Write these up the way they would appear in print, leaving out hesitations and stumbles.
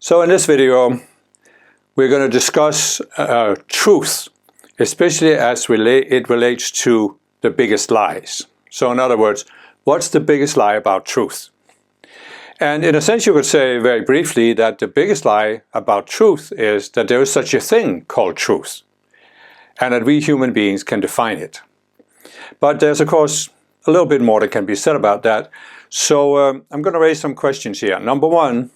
So in this video, we're going to discuss truth, especially as it relates to the biggest lies. So in other words, what's the biggest lie about truth? And in a sense, you could say very briefly that the biggest lie about truth is that there is such a thing called truth, and that we human beings can define it. But there's, of course, a little bit more that can be said about that. So I'm going to raise some questions here. Number one,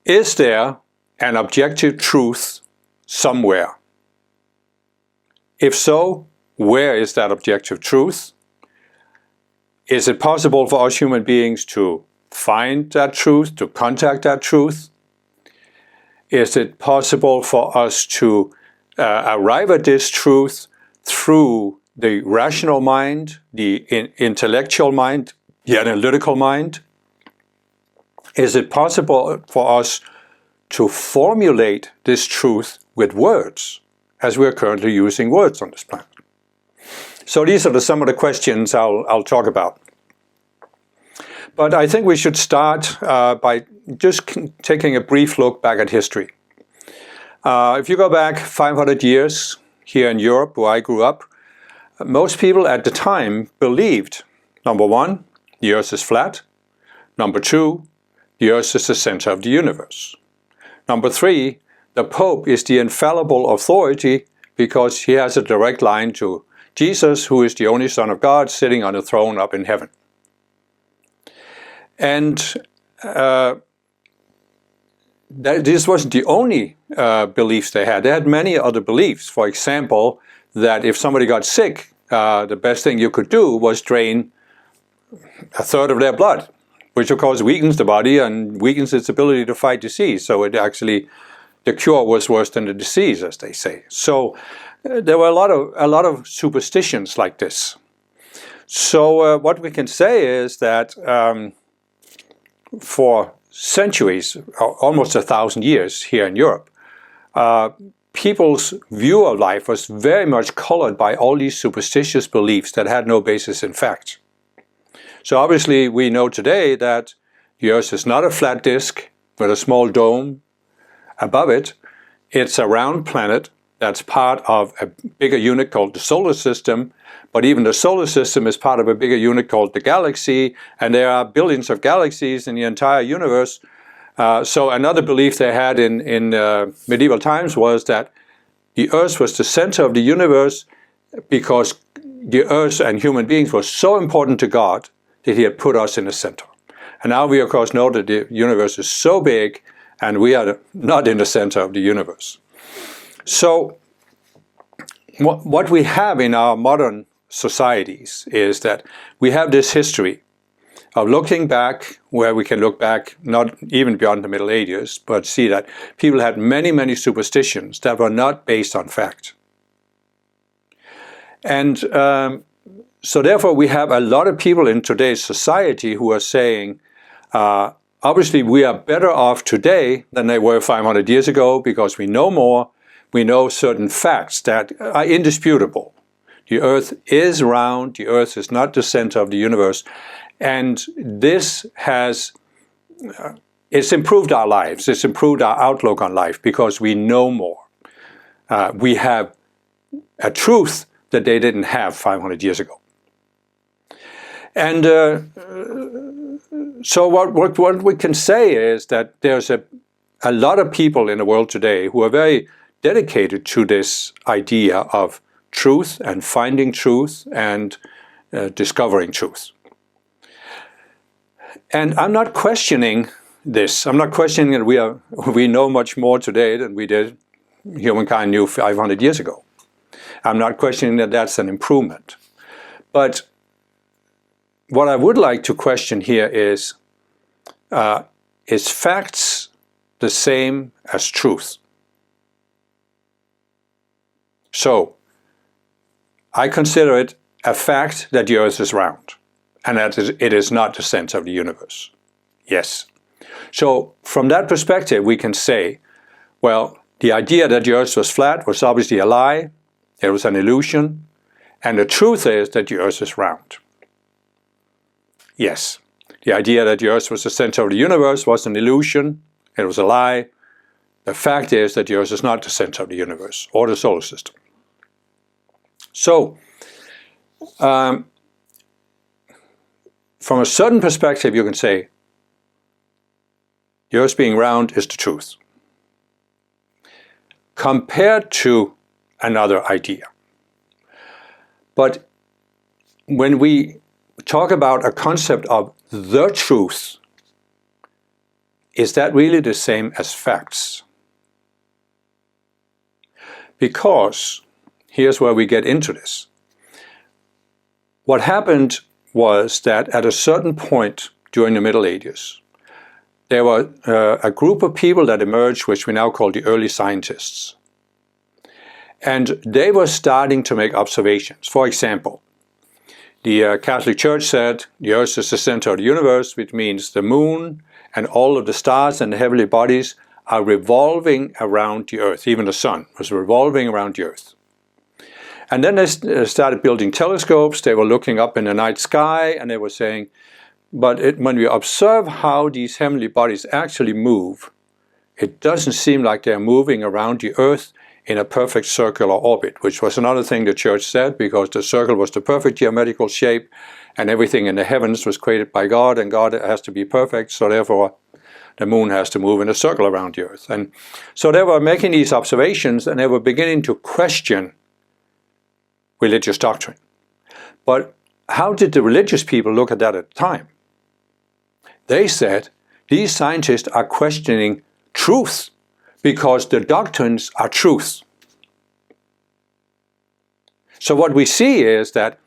is there an objective truth somewhere? If so, where is that objective truth? Is it possible for us human beings to find that truth, to contact that truth? Is it possible for us to arrive at this truth through the rational mind, the intellectual mind, the analytical mind? Is it possible for us to formulate this truth with words, as we're currently using words on this planet? So these are some of the questions I'll talk about. But I think we should start by just taking a brief look back at history. If you go back 500 years here in Europe, where I grew up, most people at the time believed, number one, the earth is flat. Number two, the earth is the center of the universe. Number three, the Pope is the infallible authority because he has a direct line to Jesus, who is the only Son of God sitting on a throne up in heaven. And this wasn't the only beliefs they had. They had many other beliefs. For example, that if somebody got sick, the best thing you could do was drain a third of their blood, which of course weakens the body and weakens its ability to fight disease. So it actually, the cure was worse than the disease, as they say. So there were a lot of superstitions like this. So what we can say is that for centuries, almost 1,000 years here in Europe, people's view of life was very much colored by all these superstitious beliefs that had no basis in fact. So obviously we know today that the Earth is not a flat disk with a small dome above it. It's a round planet that's part of a bigger unit called the solar system, but even the solar system is part of a bigger unit called the galaxy, and there are billions of galaxies in the entire universe. So another belief they had in medieval times was that the Earth was the center of the universe because the Earth and human beings were so important to God that he had put us in the center. And now we of course know that the universe is so big and we are not in the center of the universe. So what we have in our modern societies is that we have this history of looking back, where we can look back not even beyond the Middle Ages, but see that people had many superstitions that were not based on fact. And so therefore we have a lot of people in today's society who are saying, obviously we are better off today than they were 500 years ago because we know more. We know certain facts that are indisputable. The Earth is round, the Earth is not the center of the universe, and this has, it's improved our lives, it's improved our outlook on life because we know more. We have a truth that they didn't have 500 years ago. And so what we can say is that there's a lot of people in the world today who are very dedicated to this idea of truth and finding truth and discovering truth. And I'm not questioning this. I'm not questioning that we know much more today than we did, humankind knew 500 years ago. I'm not questioning that that's an improvement. But what I would like to question here is facts the same as truth? So, I consider it a fact that the Earth is round, and that it is not the center of the universe. Yes. So, from that perspective, we can say, well, the idea that the Earth was flat was obviously a lie, it was an illusion, and the truth is that the Earth is round. Yes. The idea that the Earth was the center of the universe was an illusion, It was a lie. The fact is that the Earth is not the center of the universe or the solar system. So, from a certain perspective, you can say the Earth being round is the truth, compared to another idea. But when we talk about a concept of the truth, is that really the same as facts? Because here's where we get into this. What happened was that at a certain point during the Middle Ages, there were a group of people that emerged, which we now call the early scientists. And they were starting to make observations. For example, the Catholic Church said the Earth is the center of the universe, which means the moon and all of the stars and the heavenly bodies are revolving around the Earth. Even the sun was revolving around the Earth. And then they started building telescopes. They were looking up in the night sky and they were saying, but when we observe how these heavenly bodies actually move, it doesn't seem like they're moving around the Earth in a perfect circular orbit, which was another thing the Church said, because the circle was the perfect geometrical shape and everything in the heavens was created by God, and God has to be perfect, so therefore the moon has to move in a circle around the Earth. And so they were making these observations and they were beginning to question religious doctrine. But how did the religious people look at that at the time? They said, these scientists are questioning truth because the doctrines are truth. So what we see is that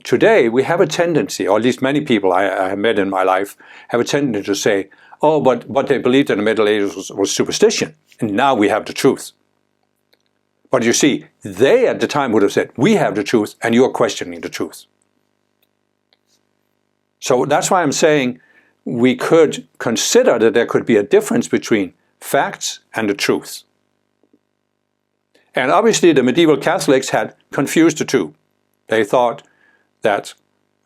today we have a tendency, or at least many people I have met in my life, have a tendency to say, oh, but what they believed in the Middle Ages was superstition, and now we have the truth. But you see, they at the time would have said, we have the truth, and you're questioning the truth. So that's why I'm saying we could consider that there could be a difference between facts and the truth. And obviously the medieval Catholics had confused the two. They thought that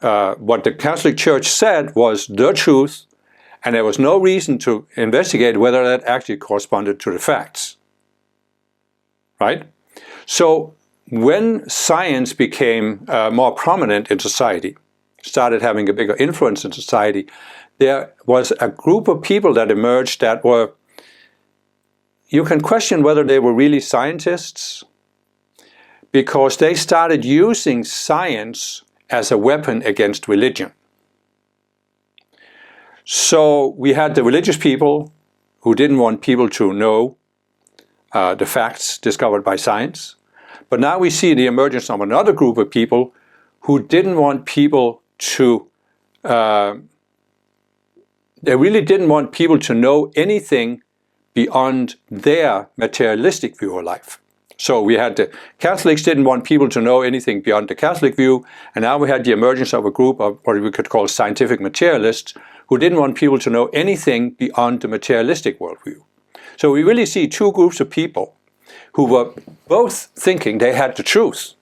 what the Catholic Church said was the truth, and there was no reason to investigate whether that actually corresponded to the facts. Right? So when science became more prominent in society, started having a bigger influence in society, there was a group of people that emerged that were, you can question whether they were really scientists, because they started using science as a weapon against religion. So we had the religious people who didn't want people to know the facts discovered by science. But now we see the emergence of another group of people who didn't want people to, they really didn't want people to know anything beyond their materialistic view of life. So we had the Catholics didn't want people to know anything beyond the Catholic view, and now we had the emergence of a group of what we could call scientific materialists who didn't want people to know anything beyond the materialistic worldview. So we really see two groups of people who were both thinking they had the truth,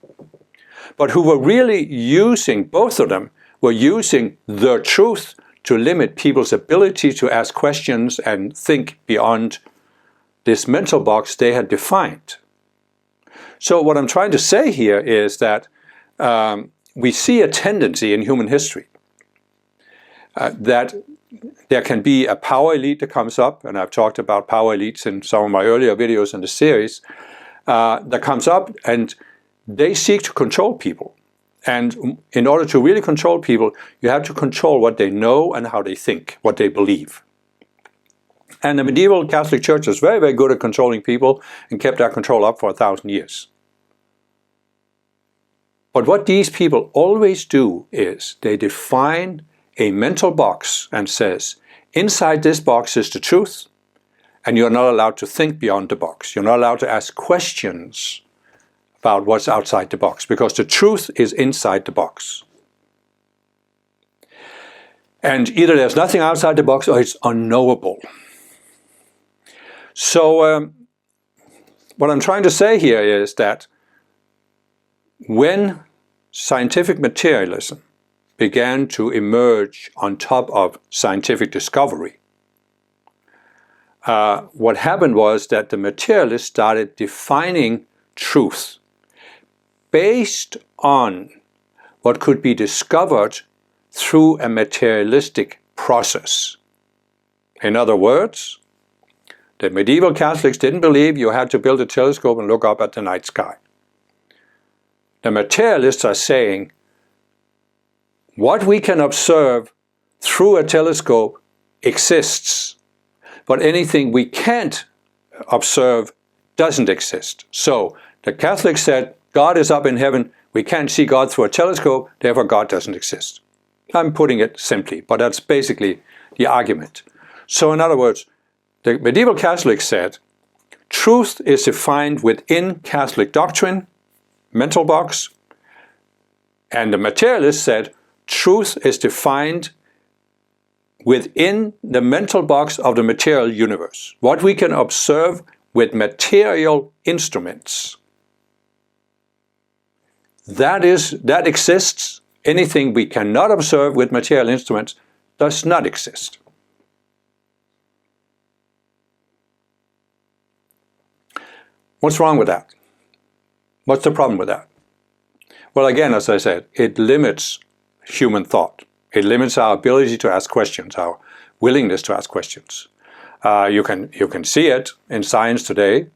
but who were really using, both of them were using the truth to limit people's ability to ask questions and think beyond this mental box they had defined. So what I'm trying to say here is that we see a tendency in human history that there can be a power elite that comes up, and I've talked about power elites in some of my earlier videos in the series, that comes up and they seek to control people. And in order to really control people, you have to control what they know and how they think, what they believe. And the medieval Catholic Church was very, very good at controlling people and kept that control up for 1,000 years. But what these people always do is they define a mental box and says, inside this box is the truth, and you're not allowed to think beyond the box. You're not allowed to ask questions about what's outside the box, because the truth is inside the box. And either there's nothing outside the box or it's unknowable. So what I'm trying to say here is that when scientific materialism began to emerge on top of scientific discovery, what happened was that the materialists started defining truth based on what could be discovered through a materialistic process. In other words, the medieval Catholics didn't believe you had to build a telescope and look up at the night sky. The materialists are saying what we can observe through a telescope exists, but anything we can't observe doesn't exist. So the Catholics said God is up in heaven, we can't see God through a telescope, therefore God doesn't exist. I'm putting it simply, but that's basically the argument. So in other words, the medieval Catholics said truth is defined within Catholic doctrine, mental box, and the materialists said truth is defined within the mental box of the material universe. What we can observe with material instruments. That exists. Anything we cannot observe with material instruments does not exist. What's wrong with that? What's the problem with that? Well, again, as I said, it limits human thought. It limits our ability to ask questions, our willingness to ask questions. You can see it in science today.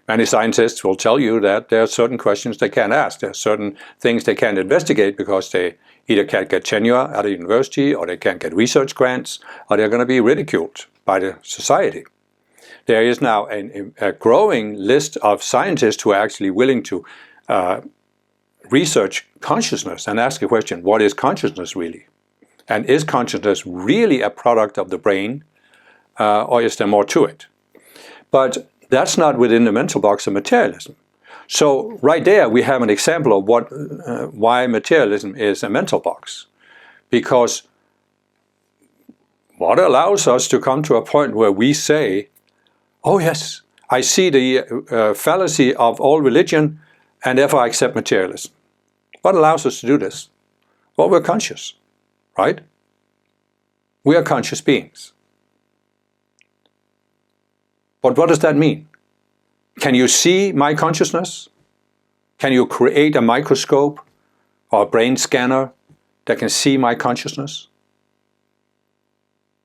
Many scientists will tell you that there are certain questions they can't ask. There are certain things they can't investigate because they either can't get tenure at a university, or they can't get research grants, or they're going to be ridiculed by the society. There is now a growing list of scientists who are actually willing to research consciousness and ask a question, what is consciousness really? And is consciousness really a product of the brain, or is there more to it? But that's not within the mental box of materialism. So right there we have an example of why materialism is a mental box. Because what allows us to come to a point where we say, oh yes, I see the fallacy of all religion, and therefore I accept materialism. What allows us to do this? Well, we're conscious, right? We are conscious beings. But what does that mean? Can you see my consciousness? Can you create a microscope or a brain scanner that can see my consciousness?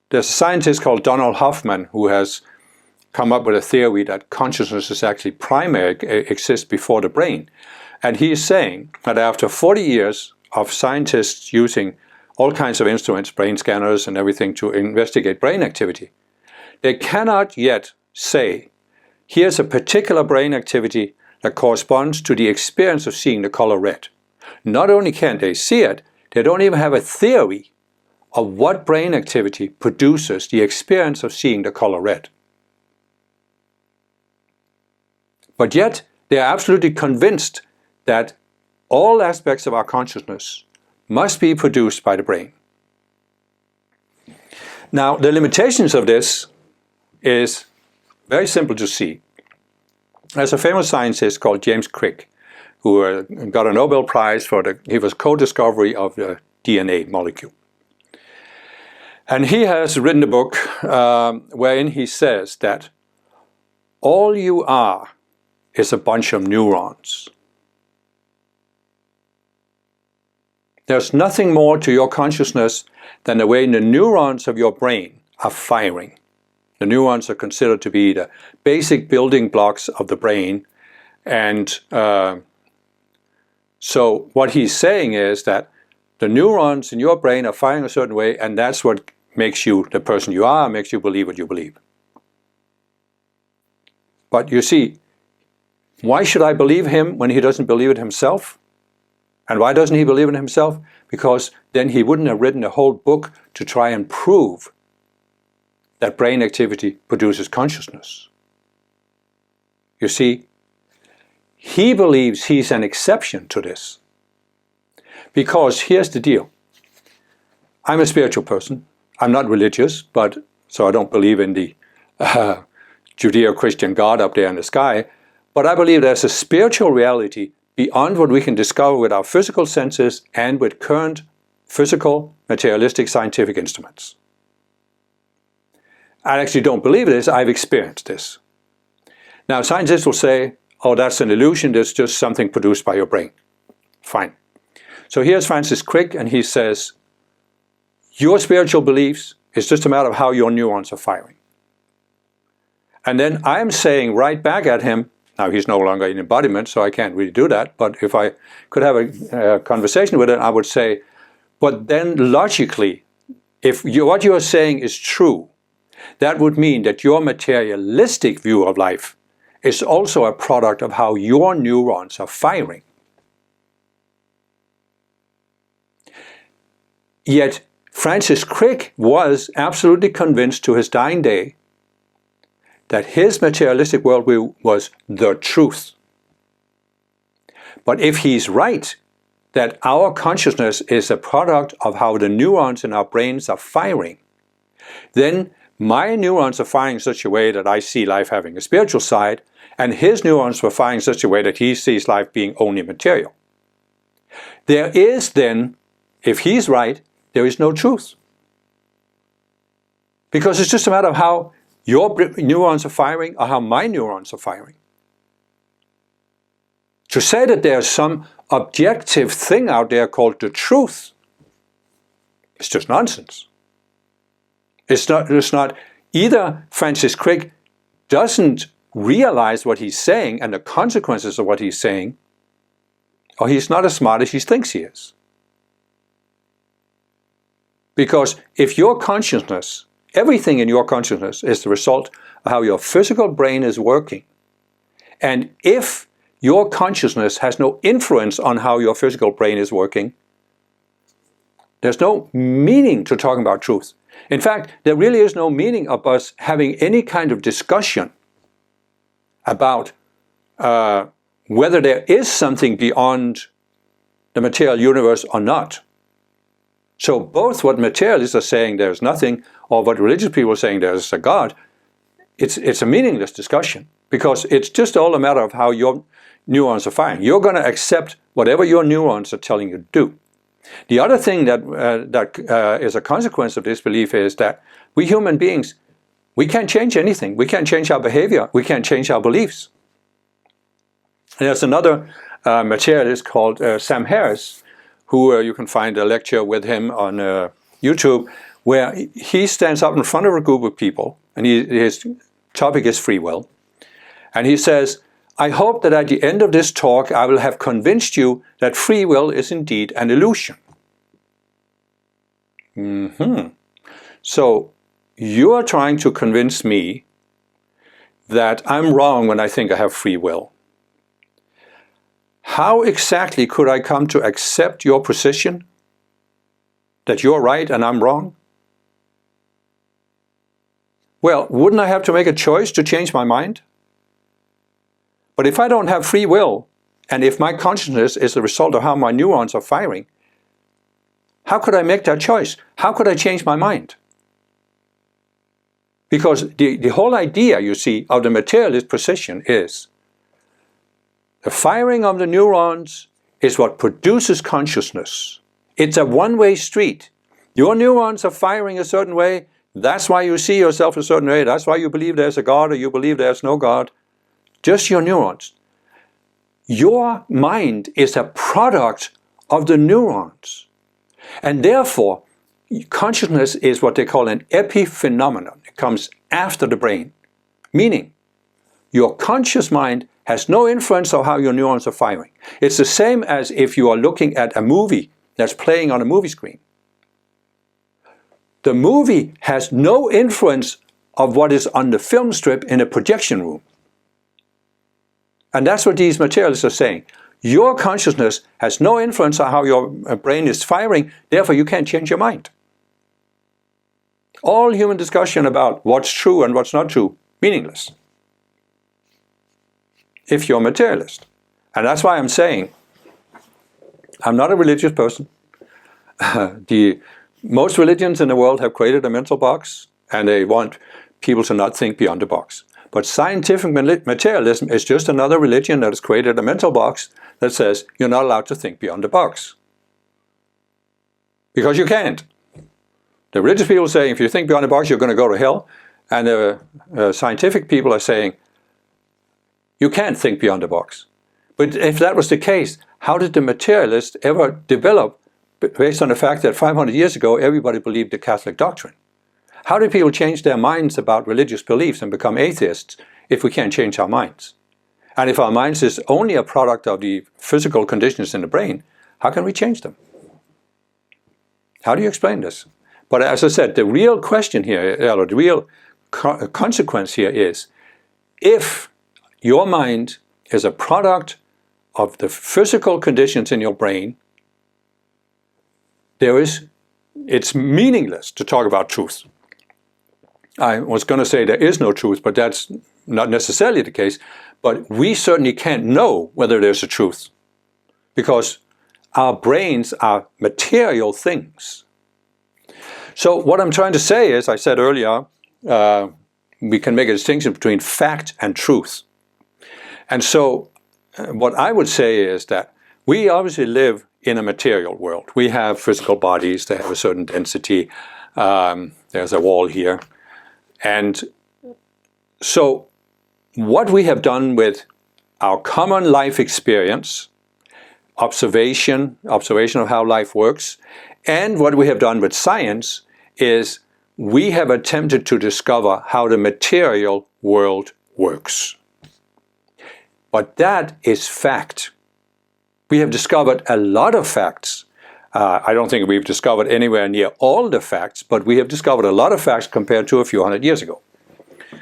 There's a scientist called Donald Hoffman who has come up with a theory that consciousness is actually primary, exists before the brain. And he is saying that after 40 years of scientists using all kinds of instruments, brain scanners and everything, to investigate brain activity, they cannot yet say, here's a particular brain activity that corresponds to the experience of seeing the color red. Not only can't they see it, they don't even have a theory of what brain activity produces the experience of seeing the color red. But yet, they are absolutely convinced that all aspects of our consciousness must be produced by the brain. Now, the limitations of this is very simple to see. There's a famous scientist called James Crick, who got a Nobel Prize he was co-discovery of the DNA molecule. And he has written a book wherein he says that all you are is a bunch of neurons. There's nothing more to your consciousness than the way the neurons of your brain are firing. The neurons are considered to be the basic building blocks of the brain. And so what he's saying is that the neurons in your brain are firing a certain way, and that's what makes you the person you are, makes you believe what you believe. But you see, why should I believe him when he doesn't believe it himself? And why doesn't he believe in himself? Because then he wouldn't have written a whole book to try and prove that brain activity produces consciousness. You see, he believes he's an exception to this. Because here's the deal. I'm a spiritual person. I'm not religious, so I don't believe in the Judeo-Christian God up there in the sky. But I believe there's a spiritual reality beyond what we can discover with our physical senses and with current physical, materialistic, scientific instruments. I actually don't believe this, I've experienced this. Now scientists will say, oh, that's an illusion, that's just something produced by your brain. Fine. So here's Francis Crick, and he says, your spiritual beliefs is just a matter of how your neurons are firing. And then I'm saying right back at him, now he's no longer in embodiment, so I can't really do that, but if I could have a conversation with him, I would say, but then logically, if what you're saying is true, that would mean that your materialistic view of life is also a product of how your neurons are firing. Yet Francis Crick was absolutely convinced to his dying day that his materialistic worldview was the truth. But if he's right, that our consciousness is a product of how the neurons in our brains are firing, then my neurons are firing in such a way that I see life having a spiritual side, and his neurons were firing in such a way that he sees life being only material. There is then, if he's right, there is no truth. Because it's just a matter of how your neurons are firing or how my neurons are firing. To say that there's some objective thing out there called the truth is just nonsense. It's not either Francis Crick doesn't realize what he's saying and the consequences of what he's saying, or he's not as smart as he thinks he is. Because if your consciousness, everything in your consciousness is the result of how your physical brain is working, and if your consciousness has no influence on how your physical brain is working, there's no meaning to talking about truth. In fact, there really is no meaning of us having any kind of discussion about whether there is something beyond the material universe or not. So both what materialists are saying there's nothing, or what religious people are saying there's a God, it's a meaningless discussion, because it's just all a matter of how your neurons are firing. You're going to accept whatever your neurons are telling you to do. The other thing that is a consequence of this belief is that we human beings, we can't change anything. We can't change our behavior. We can't change our beliefs. And there's another materialist called Sam Harris, who you can find a lecture with him on YouTube, where he stands up in front of a group of people, and his topic is free will. And he says, I hope that at the end of this talk I will have convinced you that free will is indeed an illusion. So you are trying to convince me that I'm wrong when I think I have free will. How exactly could I come to accept your position, that you're right and I'm wrong? Well, wouldn't I have to make a choice to change my mind? But if I don't have free will, and if my consciousness is the result of how my neurons are firing, how could I make that choice? How could I change my mind? Because the whole idea, you see, of the materialist position is the firing of the neurons is what produces consciousness. It's a one-way street. Your neurons are firing a certain way. That's why you see yourself a certain way. That's why you believe there's a God or you believe there's no God. Just your neurons. Your mind is a product of the neurons. And therefore, consciousness is what they call an epiphenomenon. It comes after the brain. Meaning, your conscious mind has no influence on how your neurons are firing. It's the same as if you are looking at a movie that's playing on a movie screen. The movie has no influence of what is on the film strip in a projection room. And that's what these materialists are saying. Your consciousness has no influence on how your brain is firing, therefore you can't change your mind. All human discussion about what's true and what's not true, meaningless, if you're a materialist. And that's why I'm saying, I'm not a religious person. Most religions in the world have created a mental box, and they want people to not think beyond the box. But scientific materialism is just another religion that has created a mental box that says you're not allowed to think beyond the box. Because you can't. The religious people say if you think beyond the box you're going to go to hell. And scientific people are saying, you can't think beyond the box. But if that was the case, how did the materialists ever develop based on the fact that 500 years ago everybody believed the Catholic doctrine? How did people change their minds about religious beliefs and become atheists if we can't change our minds? And if our minds is only a product of the physical conditions in the brain, how can we change them? How do you explain this? But as I said, the real question here, or the real consequence here is, if your mind is a product of the physical conditions in your brain, it's meaningless to talk about truth. I was going to say there is no truth, but that's not necessarily the case. But we certainly can't know whether there's a truth, because our brains are material things. So what I'm trying to say is, I said earlier, we can make a distinction between fact and truth. And so what I would say is that we obviously live in a material world. We have physical bodies, they have a certain density. There's a wall here. And so what we have done with our common life experience, observation of how life works, and what we have done with science is we have attempted to discover how the material world works. But that is fact. We have discovered a lot of facts. I don't think we've discovered anywhere near all the facts, but we have discovered a lot of facts compared to a few hundred years ago.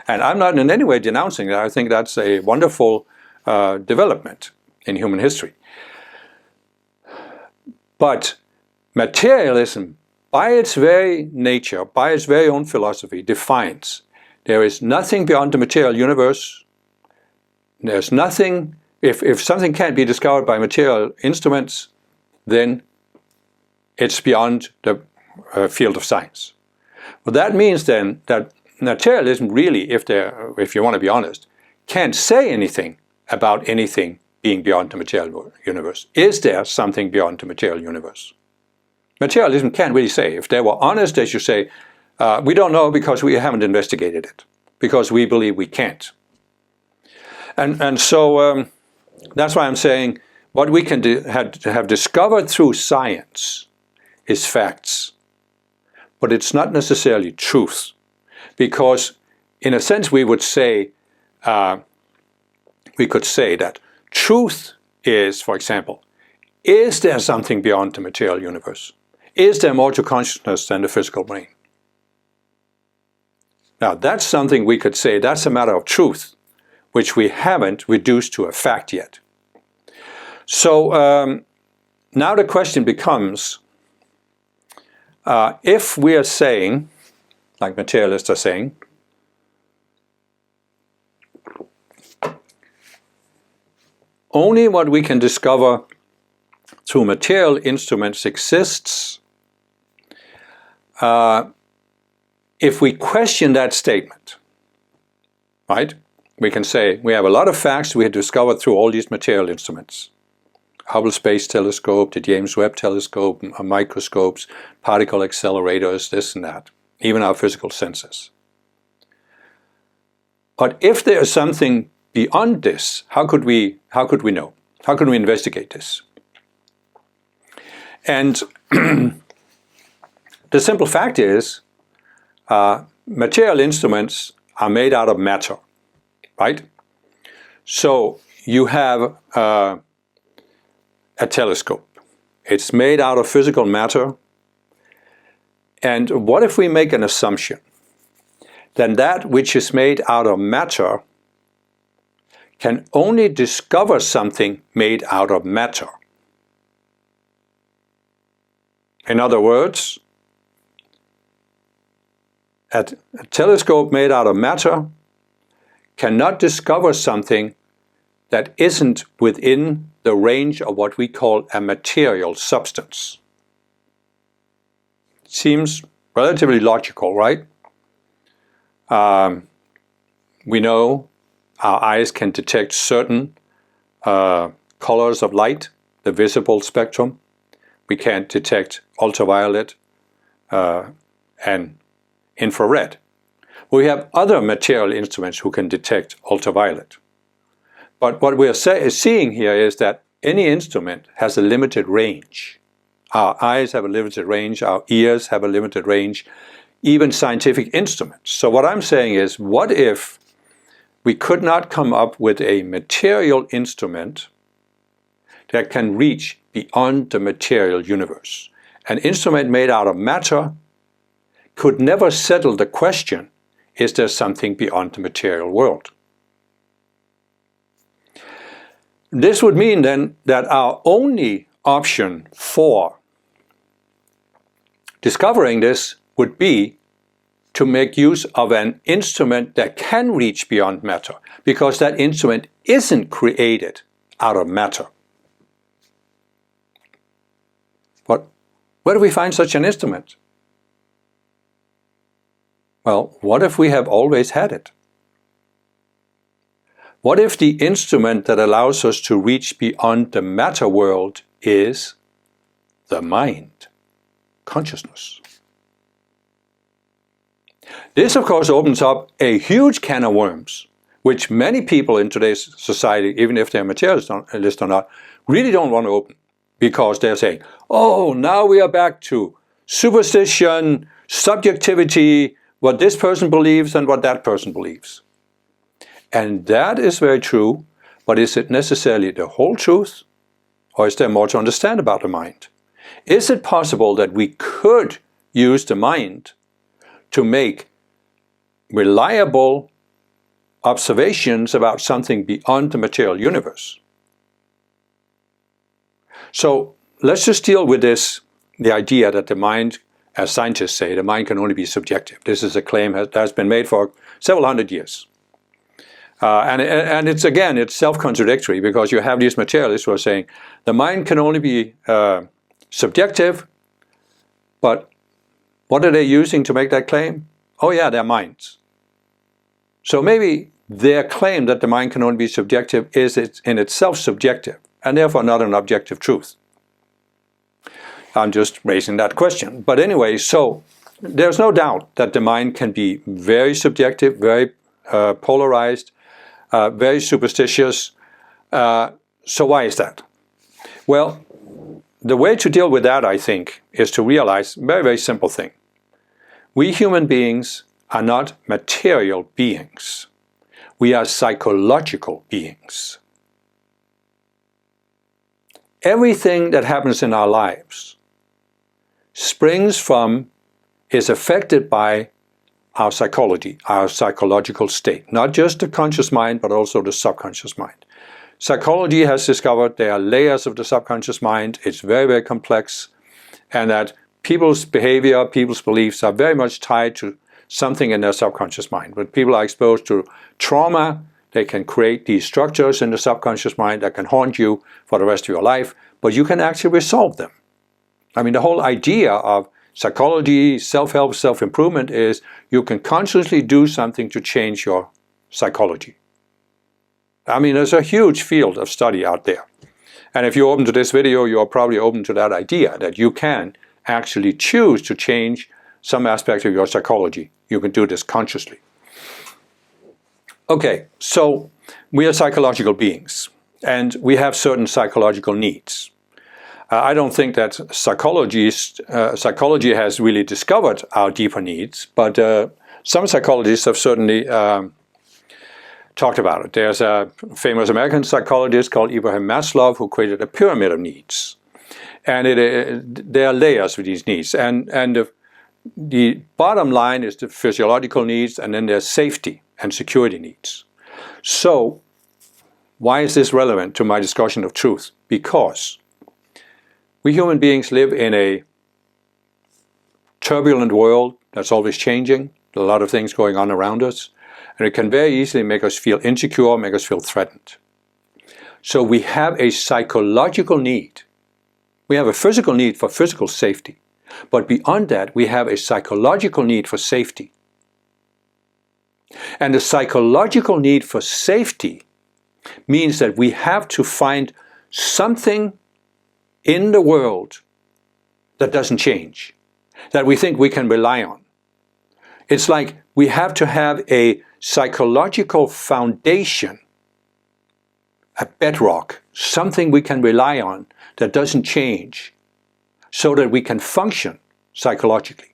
And I'm not in any way denouncing that. I think that's a wonderful development in human history. But materialism, by its very nature, by its very own philosophy, defines there is nothing beyond the material universe. There's nothing, if something can't be discovered by material instruments, then it's beyond the field of science. Well, that means then that materialism really, if you want to be honest, can't say anything about anything being beyond the material universe. Is there something beyond the material universe? Materialism can't really say. If they were honest, they should say, we don't know because we haven't investigated it, because we believe we can't. And so that's why I'm saying what we can have discovered through science is facts. But it's not necessarily truth. Because in a sense we would say, we could say that truth is, for example, is there something beyond the material universe? Is there more to consciousness than the physical brain? Now that's something we could say, that's a matter of truth, which we haven't reduced to a fact yet. So now the question becomes, if we are saying, like materialists are saying, only what we can discover through material instruments exists, if we question that statement, right? We can say we have a lot of facts we have discovered through all these material instruments. Hubble Space Telescope, the James Webb Telescope, microscopes, particle accelerators, this and that, even our physical senses. But if there is something beyond this, how could we know? How can we investigate this? And the simple fact is, material instruments are made out of matter, right? So you have a telescope. It's made out of physical matter. And what if we make an assumption? Then that which is made out of matter can only discover something made out of matter. In other words, a telescope made out of matter cannot discover something that isn't within the range of what we call a material substance. Seems relatively logical, right? We know our eyes can detect certain colors of light, the visible spectrum. We can't detect ultraviolet and infrared. We have other material instruments who can detect ultraviolet. But what we are seeing here is that any instrument has a limited range. Our eyes have a limited range, our ears have a limited range, even scientific instruments. So what I'm saying is, what if we could not come up with a material instrument that can reach beyond the material universe? An instrument made out of matter could never settle the question, is there something beyond the material world? This would mean then that our only option for discovering this would be to make use of an instrument that can reach beyond matter, because that instrument isn't created out of matter. But where do we find such an instrument? Well, what if we have always had it? What if the instrument that allows us to reach beyond the matter world is the mind, consciousness? This, of course, opens up a huge can of worms, which many people in today's society, even if they're materialist or not, really don't want to open, because they're saying, oh, now we are back to superstition, subjectivity, what this person believes and what that person believes. And that is very true, but is it necessarily the whole truth? Or is there more to understand about the mind? Is it possible that we could use the mind to make reliable observations about something beyond the material universe? So let's just deal with this, the idea that the mind, as scientists say, the mind can only be subjective. This is a claim that has been made for several hundred years. And it's self-contradictory, because you have these materialists who are saying the mind can only be subjective, but what are they using to make that claim? Oh yeah, their minds. So maybe their claim that the mind can only be subjective is in itself subjective, and therefore not an objective truth. I'm just raising that question. But anyway, so there's no doubt that the mind can be very subjective, very polarized, very superstitious. So why is that? Well, the way to deal with that, I think, is to realize a very, very simple thing. We human beings are not material beings. We are psychological beings. Everything that happens in our lives is affected by our psychology, our psychological state. Not just the conscious mind, but also the subconscious mind. Psychology has discovered there are layers of the subconscious mind. It's very, very complex, and that people's behavior, people's beliefs are very much tied to something in their subconscious mind. When people are exposed to trauma, they can create these structures in the subconscious mind that can haunt you for the rest of your life, but you can actually resolve them. I mean, the whole idea of psychology, self-help, self-improvement is you can consciously do something to change your psychology. I mean, there's a huge field of study out there. And if you're open to this video, you're probably open to that idea that you can actually choose to change some aspect of your psychology. You can do this consciously. Okay, so we are psychological beings, and we have certain psychological needs. I don't think that psychology has really discovered our deeper needs, but some psychologists have certainly talked about it. There's a famous American psychologist called Abraham Maslow who created a pyramid of needs. And there are layers with these needs. And the bottom line is the physiological needs, and then there's safety and security needs. So why is this relevant to my discussion of truth? Because we human beings live in a turbulent world that's always changing. There are a lot of things going on around us. And it can very easily make us feel insecure, make us feel threatened. So we have a psychological need. We have a physical need for physical safety. But beyond that, we have a psychological need for safety. And the psychological need for safety means that we have to find something in the world that doesn't change, that we think we can rely on. It's like we have to have a psychological foundation, a bedrock, something we can rely on that doesn't change, so that we can function psychologically.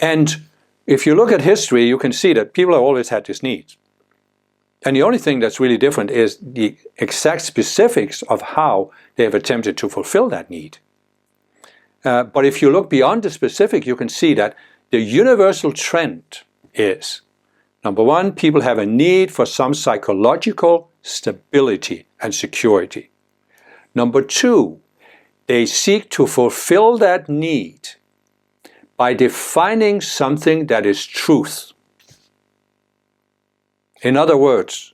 And if you look at history, you can see that people have always had this need. And the only thing that's really different is the exact specifics of how they have attempted to fulfill that need. But if you look beyond the specific, you can see that the universal trend is, number one, people have a need for some psychological stability and security. Number two, they seek to fulfill that need by defining something that is truth. In other words,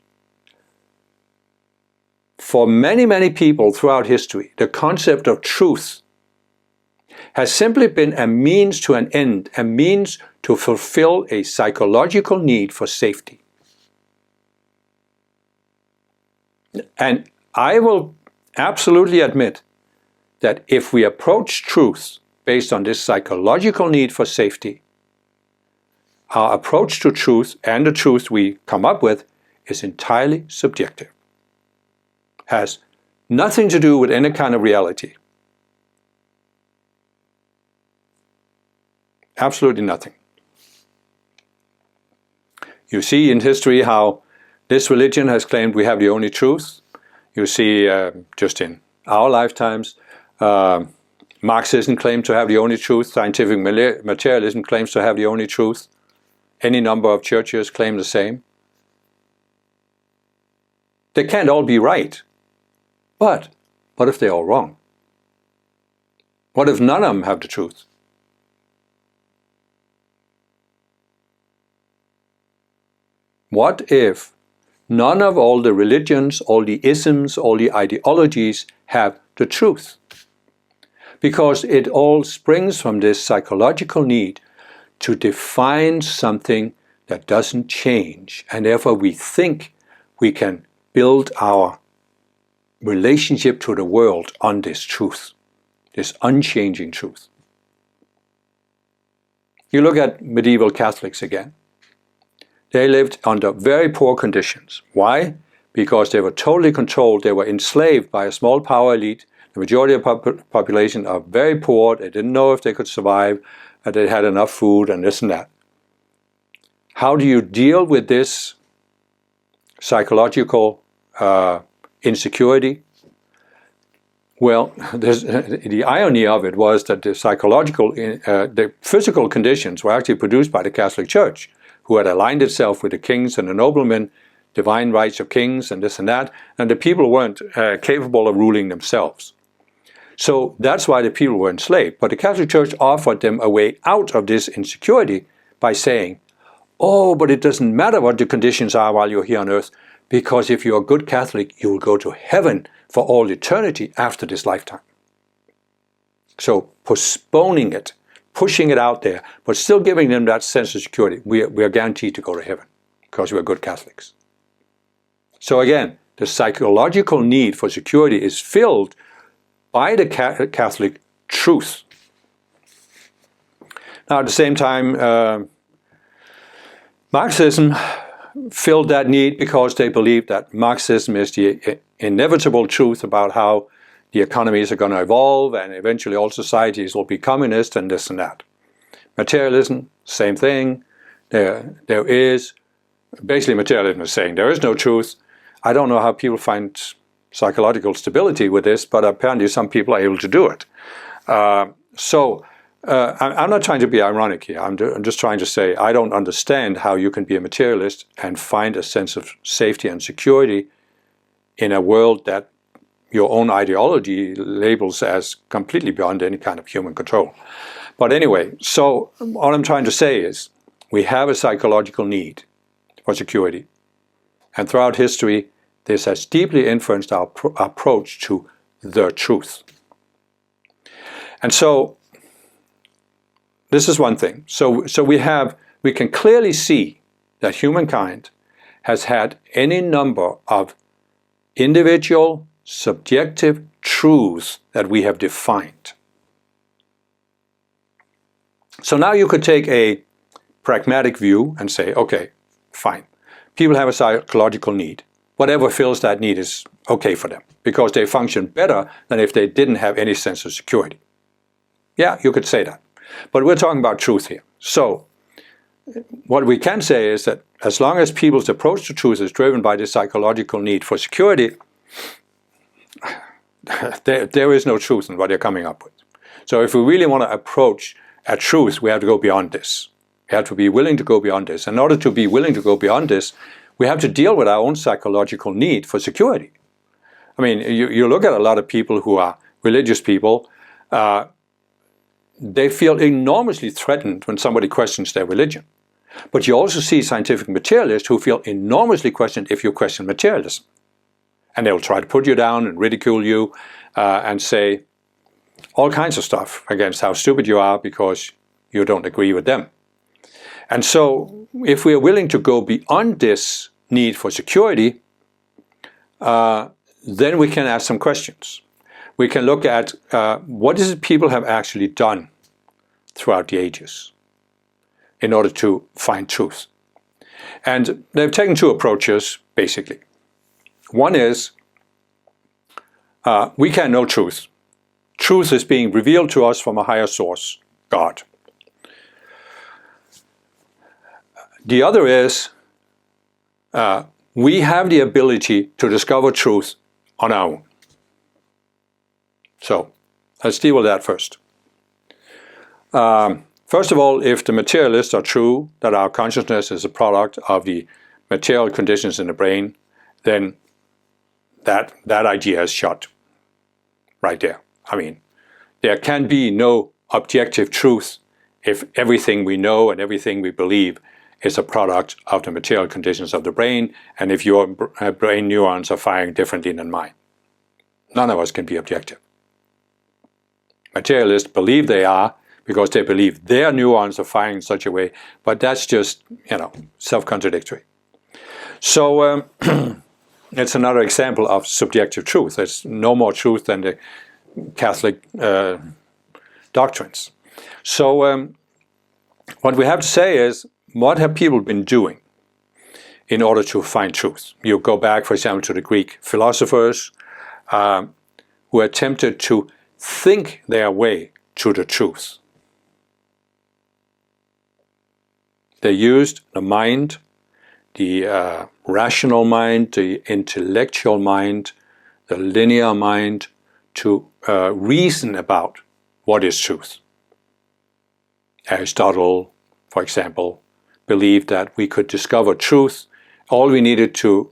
for many, many people throughout history, the concept of truth has simply been a means to an end, a means to fulfill a psychological need for safety. And I will absolutely admit that if we approach truth based on this psychological need for safety, our approach to truth and the truth we come up with is entirely subjective. Has nothing to do with any kind of reality. Absolutely nothing. You see in history how this religion has claimed we have the only truth. You see just in our lifetimes, Marxism claims to have the only truth. Scientific materialism claims to have the only truth. Any number of churches claim the same. They can't all be right. But what if they're all wrong? What if none of them have the truth? What if none of all the religions, all the isms, all the ideologies have the truth? Because it all springs from this psychological need to define something that doesn't change, and therefore we think we can build our relationship to the world on this truth, this unchanging truth. You look at medieval Catholics again. They lived under very poor conditions. Why? Because they were totally controlled. They were enslaved by a small power elite. The majority of the population are very poor. They didn't know if they could survive, and they had enough food and this and that. How do you deal with this psychological insecurity? Well, the irony of it was that the the physical conditions were actually produced by the Catholic Church, who had aligned itself with the kings and the noblemen, divine rights of kings and this and that, and the people weren't capable of ruling themselves. So that's why the people were enslaved. But the Catholic Church offered them a way out of this insecurity by saying, oh, but it doesn't matter what the conditions are while you're here on earth, because if you're a good Catholic, you will go to heaven for all eternity after this lifetime. So postponing it, pushing it out there, but still giving them that sense of security. We are guaranteed to go to heaven because we're good Catholics. So again, the psychological need for security is filled by the Catholic truth. Now at the same time, Marxism filled that need because they believed that Marxism is the inevitable truth about how the economies are going to evolve and eventually all societies will be communist and this and that. Materialism, same thing. There is, basically materialism is saying there is no truth. I don't know how people find psychological stability with this, but apparently some people are able to do it. I'm not trying to be ironic here. I'm just trying to say I don't understand how you can be a materialist and find a sense of safety and security in a world that your own ideology labels as completely beyond any kind of human control. But anyway, so all I'm trying to say is we have a psychological need for security. And throughout history, this has deeply influenced our approach to the truth. And so this is one thing. So we can clearly see that humankind has had any number of individual, subjective truths that we have defined. So now you could take a pragmatic view and say, okay, fine. People have a psychological need. Whatever fills that need is okay for them because they function better than if they didn't have any sense of security. Yeah, you could say that. But we're talking about truth here. So what we can say is that as long as people's approach to truth is driven by this psychological need for security, there is no truth in what they're coming up with. So if we really want to approach a truth, we have to go beyond this. We have to be willing to go beyond this. In order to be willing to go beyond this, we have to deal with our own psychological need for security. I mean, you look at a lot of people who are religious people, they feel enormously threatened when somebody questions their religion. But you also see scientific materialists who feel enormously questioned if you question materialism. And they'll try to put you down and ridicule you and say all kinds of stuff against how stupid you are because you don't agree with them. And so if we are willing to go beyond this need for security, then we can ask some questions. We can look at what is it people have actually done throughout the ages in order to find truth. And they've taken two approaches, basically. One is, we can know truth. Truth is being revealed to us from a higher source, God. The other is, we have the ability to discover truth on our own. So, let's deal with that first. First of all, if the materialists are true, that our consciousness is a product of the material conditions in the brain, then that idea is shot right there. I mean, there can be no objective truth if everything we know and everything we believe is a product of the material conditions of the brain, and if your brain neurons are firing differently than mine. None of us can be objective. Materialists believe they are because they believe their neurons are firing in such a way, but that's just, self-contradictory. So it's another example of subjective truth. There's no more truth than the Catholic doctrines. So what we have to say is, what have people been doing in order to find truth? You go back, for example, to the Greek philosophers who attempted to think their way to the truth. They used the mind, the rational mind, the intellectual mind, the linear mind to reason about what is truth. Aristotle, for example, believed that we could discover truth. All we needed to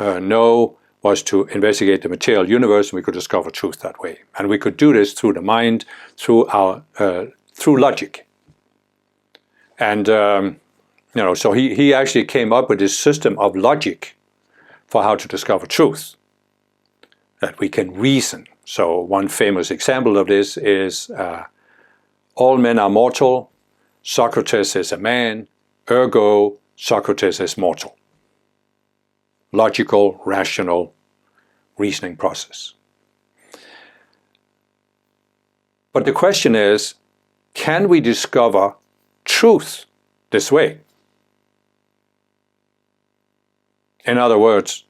know was to investigate the material universe, and we could discover truth that way. And we could do this through the mind, through logic. And so he actually came up with this system of logic for how to discover truth, that we can reason. So one famous example of this is all men are mortal, Socrates is a man, ergo Socrates is mortal. Logical, rational reasoning process. But the question is, can we discover truth this way? In other words,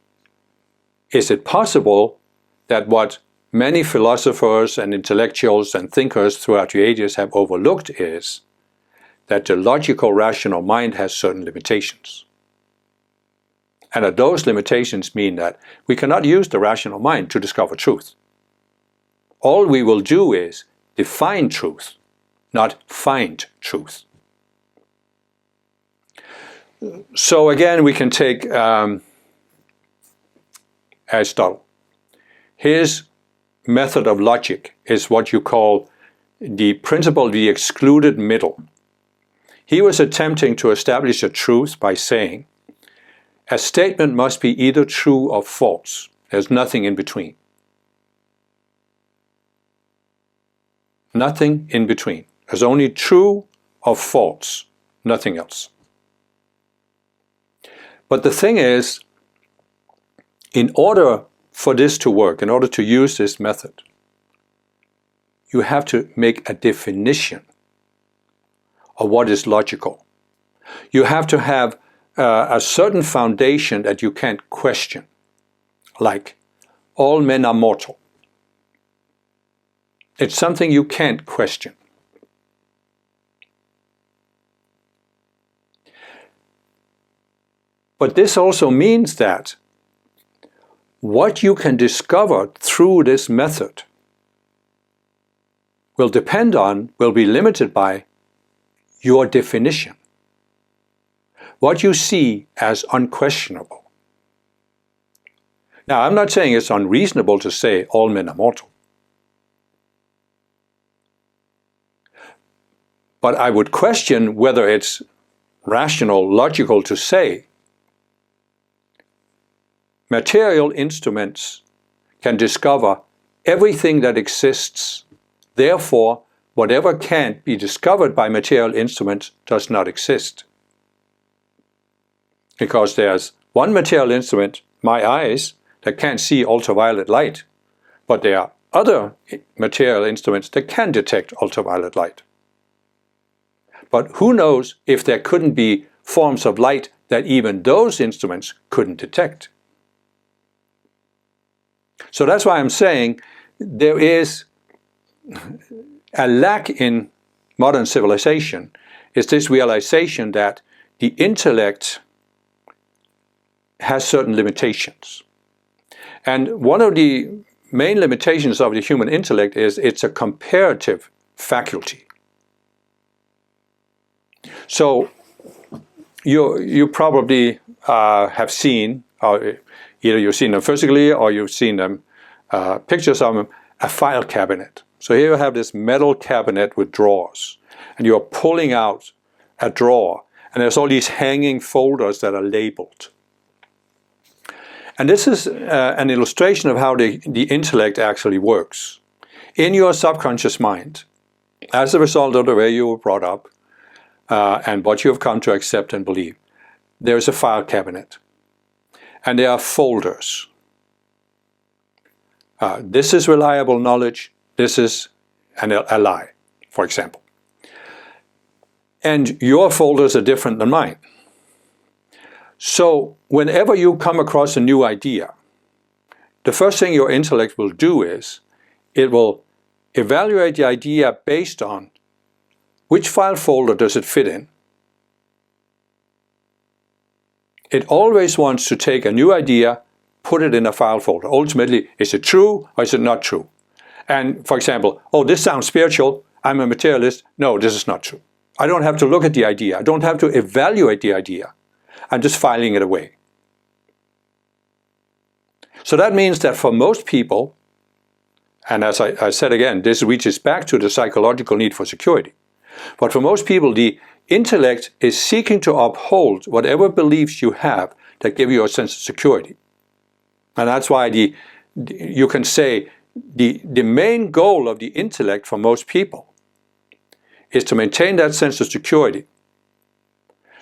is it possible that what many philosophers and intellectuals and thinkers throughout the ages have overlooked is that the logical, rational mind has certain limitations? And that those limitations mean that we cannot use the rational mind to discover truth. All we will do is define truth, not find truth. So again, we can take Aristotle. His method of logic is what you call the principle of the excluded middle. He was attempting to establish a truth by saying, a statement must be either true or false. There's nothing in between. Nothing in between. There's only true or false, nothing else. But the thing is, in order for this to work, in order to use this method, you have to make a definition or what is logical. You have to have a certain foundation that you can't question, like all men are mortal. It's something you can't question. But this also means that what you can discover through this method will be limited by your definition. What you see as unquestionable. Now, I'm not saying it's unreasonable to say all men are mortal. But I would question whether it's rational, logical to say material instruments can discover everything that exists. Therefore, whatever can't be discovered by material instruments does not exist. Because there's one material instrument, my eyes, that can't see ultraviolet light. But there are other material instruments that can detect ultraviolet light. But who knows if there couldn't be forms of light that even those instruments couldn't detect. So that's why I'm saying there is a lack in modern civilization, is this realization that the intellect has certain limitations. And one of the main limitations of the human intellect is it's a comparative faculty. So you probably have seen, either you've seen them physically or you've seen them, pictures of them, a file cabinet. So here you have this metal cabinet with drawers, and you're pulling out a drawer, and there's all these hanging folders that are labeled. And this is an illustration of how the intellect actually works. In your subconscious mind, as a result of the way you were brought up, and what you have come to accept and believe, there's a file cabinet. And there are folders. This is reliable knowledge. This is a lie, for example. And your folders are different than mine. So whenever you come across a new idea, the first thing your intellect will do is it will evaluate the idea based on which file folder does it fit in. It always wants to take a new idea, put it in a file folder. Ultimately, is it true or is it not true? And for example, oh, this sounds spiritual, I'm a materialist. No, this is not true. I don't have to look at the idea. I don't have to evaluate the idea. I'm just filing it away. So that means that for most people, and as I said again, this reaches back to the psychological need for security. But for most people, the intellect is seeking to uphold whatever beliefs you have that give you a sense of security. And that's why you can say the main goal of the intellect for most people is to maintain that sense of security.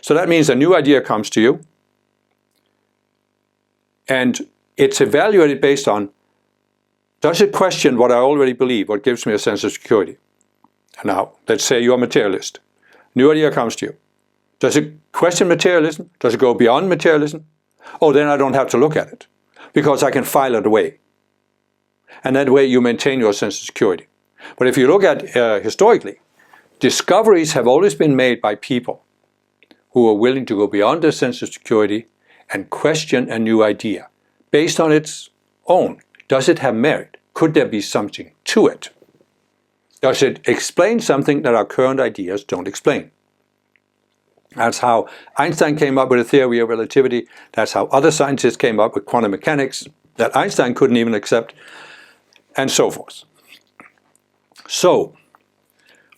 So that means a new idea comes to you, and it's evaluated based on, does it question what I already believe, what gives me a sense of security? Now, let's say you're a materialist. New idea comes to you. Does it question materialism? Does it go beyond materialism? Oh, then I don't have to look at it, because I can file it away. And that way you maintain your sense of security. But if you look at historically, discoveries have always been made by people who are willing to go beyond their sense of security and question a new idea based on its own. Does it have merit? Could there be something to it? Does it explain something that our current ideas don't explain? That's how Einstein came up with a theory of relativity. That's how other scientists came up with quantum mechanics that Einstein couldn't even accept, and so forth. So,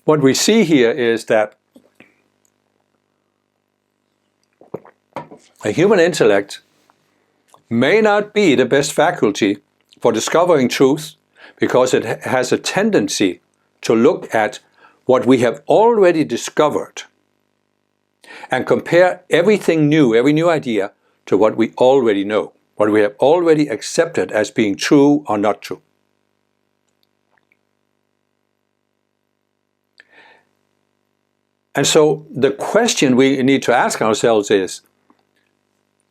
what we see here is that a human intellect may not be the best faculty for discovering truth, because it has a tendency to look at what we have already discovered and compare everything new, every new idea, to what we already know, what we have already accepted as being true or not true. And so the question we need to ask ourselves is,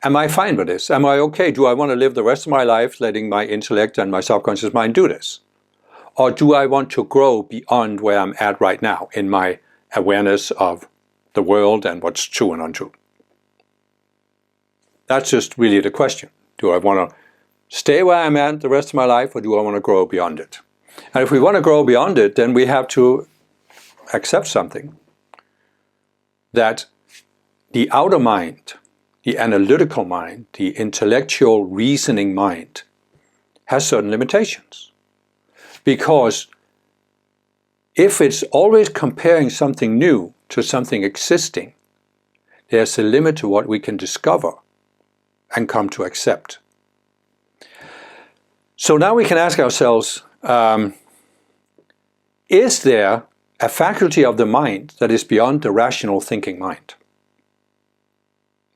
am I fine with this? Am I okay? Do I want to live the rest of my life letting my intellect and my subconscious mind do this? Or do I want to grow beyond where I'm at right now in my awareness of the world and what's true and untrue? That's just really the question. Do I want to stay where I'm at the rest of my life, or do I want to grow beyond it? And if we want to grow beyond it, then we have to accept something. That the outer mind, the analytical mind, the intellectual reasoning mind, has certain limitations. Because if it's always comparing something new to something existing, there's a limit to what we can discover and come to accept. So now we can ask ourselves, is there a faculty of the mind that is beyond the rational thinking mind?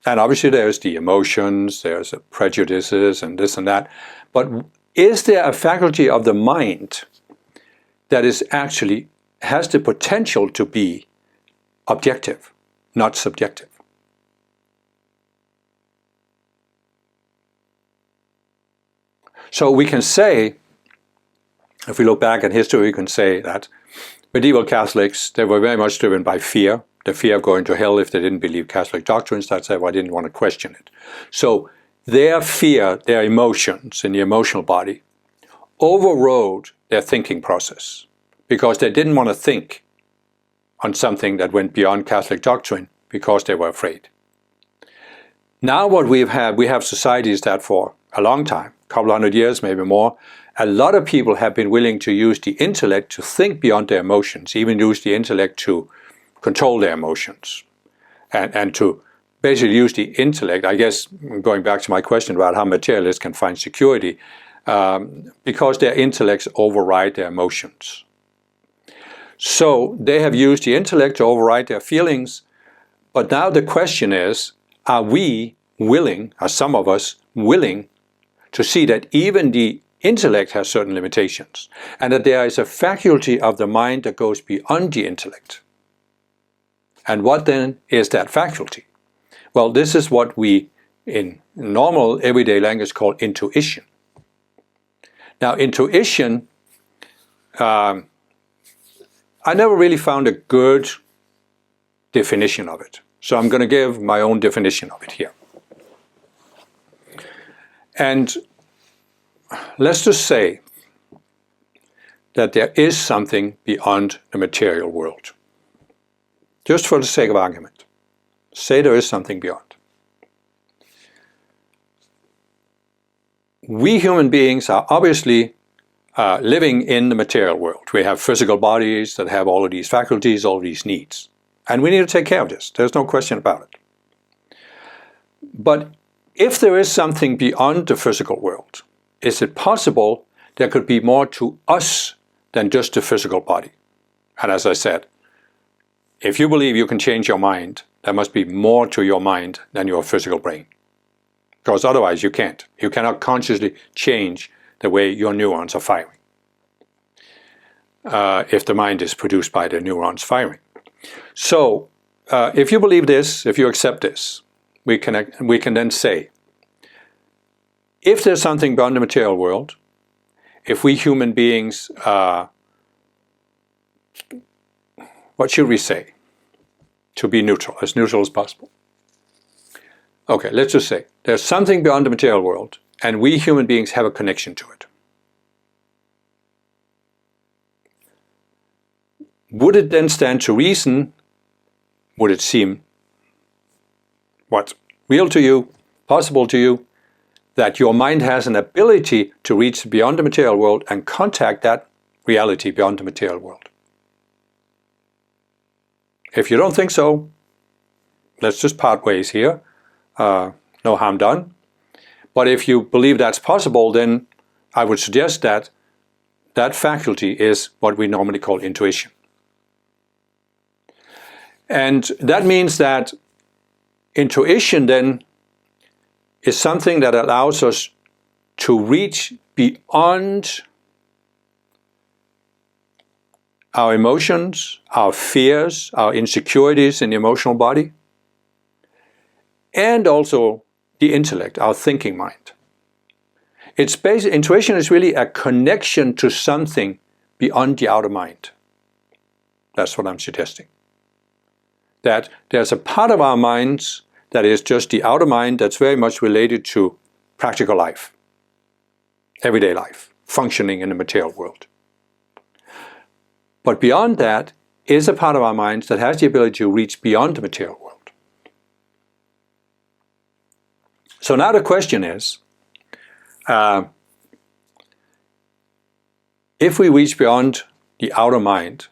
And obviously there's the emotions, there's the prejudices and this and that, but is there a faculty of the mind that is actually has the potential to be objective, not subjective? So we can say, if we look back at history, we can say that medieval Catholics, they were very much driven by fear, the fear of going to hell if they didn't believe Catholic doctrines. That's why I didn't want to question it. So their fear, their emotions in the emotional body, overrode their thinking process because they didn't want to think on something that went beyond Catholic doctrine because they were afraid. Now what we have societies that for a long time, a couple hundred years, maybe more, a lot of people have been willing to use the intellect to think beyond their emotions, even use the intellect to control their emotions, and to basically use the intellect, I guess, going back to my question about how materialists can find security, because their intellects override their emotions. So they have used the intellect to override their feelings, but now the question is, are we willing, are some of us willing, to see that even the intellect has certain limitations, and that there is a faculty of the mind that goes beyond the intellect? And what then is that faculty? Well, this is what we, in normal everyday language, call intuition. Now, intuition, I never really found a good definition of it. So I'm going to give my own definition of it here. And let's just say that there is something beyond the material world. Just for the sake of argument. Say there is something beyond. We human beings are obviously living in the material world. We have physical bodies that have all of these faculties, all of these needs. And we need to take care of this. There's no question about it. But if there is something beyond the physical world, is it possible there could be more to us than just the physical body? And as I said, if you believe you can change your mind, there must be more to your mind than your physical brain. Because otherwise you can't. You cannot consciously change the way your neurons are firing. If the mind is produced by the neurons firing. So, if you believe this, if you accept this, we can then say, if there's something beyond the material world, if we human beings, what should we say? To be neutral as possible. Okay, let's just say there's something beyond the material world, and we human beings have a connection to it. Would it then stand to reason, would it seem, what, real to you, possible to you, that your mind has an ability to reach beyond the material world and contact that reality beyond the material world? If you don't think so, let's just part ways here. No harm done. But if you believe that's possible, then I would suggest that that faculty is what we normally call intuition. And that means that intuition then is something that allows us to reach beyond our emotions, our fears, our insecurities in the emotional body, and also the intellect, our thinking mind. Intuition is really a connection to something beyond the outer mind. That's what I'm suggesting. That there's a part of our minds that is just the outer mind that's very much related to practical life, everyday life, functioning in the material world. But beyond that is a part of our minds that has the ability to reach beyond the material world. So now the question is, if we reach beyond the outer mind,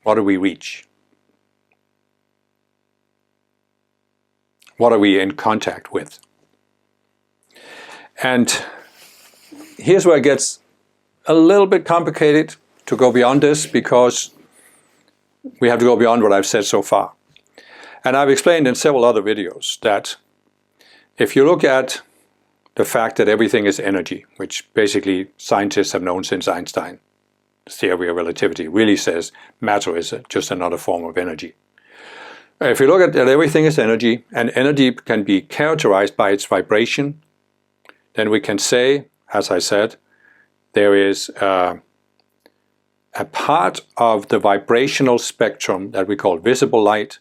what do we reach? What are we in contact with? And here's where it gets a little bit complicated to go beyond this, because we have to go beyond what I've said so far. And I've explained in several other videos that if you look at the fact that everything is energy, which basically scientists have known since Einstein, the theory of relativity really says matter is just another form of energy. If you look at that everything is energy, and energy can be characterized by its vibration, then we can say, as I said, there is a part of the vibrational spectrum that we call visible light,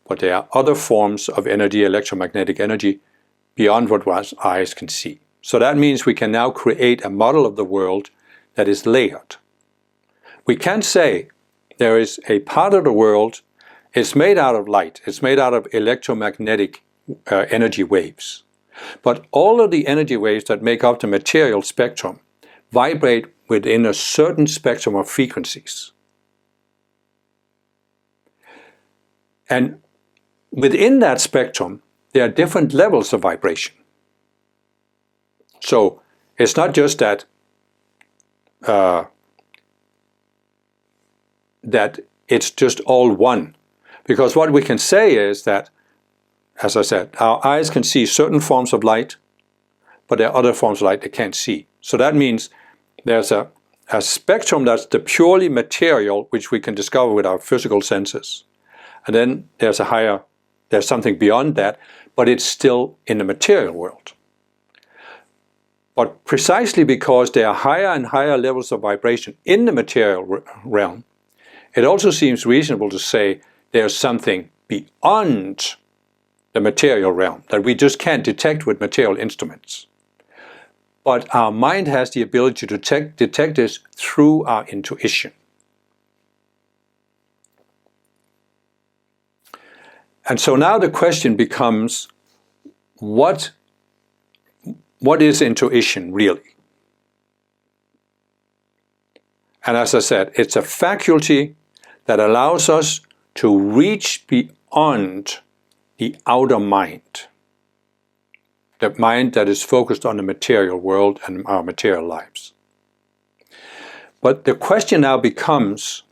but there are other forms of energy, electromagnetic energy, beyond what our eyes can see. So that means we can now create a model of the world that is layered. We can say there is a part of the world, it's made out of light, it's made out of electromagnetic energy waves. But all of the energy waves that make up the material spectrum vibrate within a certain spectrum of frequencies. And within that spectrum, there are different levels of vibration. So it's not just that that it's just all one. Because what we can say is that, as I said, our eyes can see certain forms of light, but there are other forms of light they can't see. So that means there's a spectrum that's the purely material, which we can discover with our physical senses. And then there's something beyond that, but it's still in the material world. But precisely because there are higher and higher levels of vibration in the material realm, it also seems reasonable to say there's something beyond the material realm that we just can't detect with material instruments. But our mind has the ability to detect this through our intuition. And so now the question becomes, what is intuition really? And as I said, it's a faculty that allows us to reach beyond the outer mind. The mind that is focused on the material world and our material lives. But the question now becomes,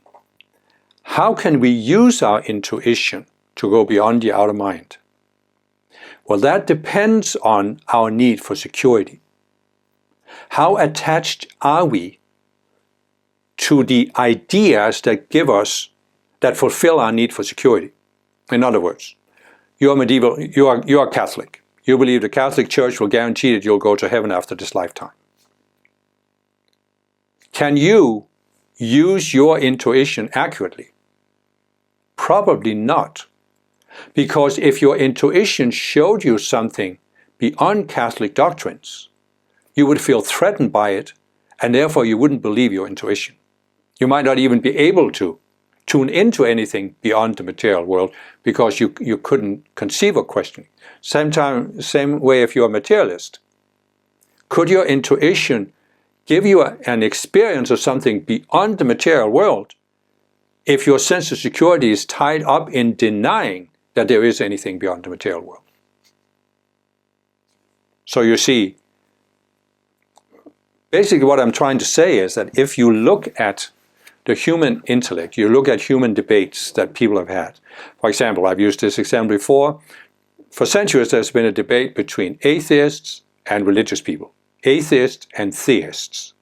how can we use our intuition to go beyond the outer mind? Well, that depends on our need for security. How attached are we to the ideas that fulfill our need for security? In other words, you are Catholic. You believe the Catholic Church will guarantee that you'll go to heaven after this lifetime. Can you use your intuition accurately? Probably not. Because if your intuition showed you something beyond Catholic doctrines, you would feel threatened by it, and therefore you wouldn't believe your intuition. You might not even be able to tune into anything beyond the material world because you couldn't conceive of questioning. Same way if you're a materialist. Could your intuition give you an experience of something beyond the material world if your sense of security is tied up in denying that there is anything beyond the material world? So you see, basically what I'm trying to say is that if you look at the human intellect, you look at human debates that people have had. For example, I've used this example before. For centuries there's been a debate between atheists and religious people, atheists and theists.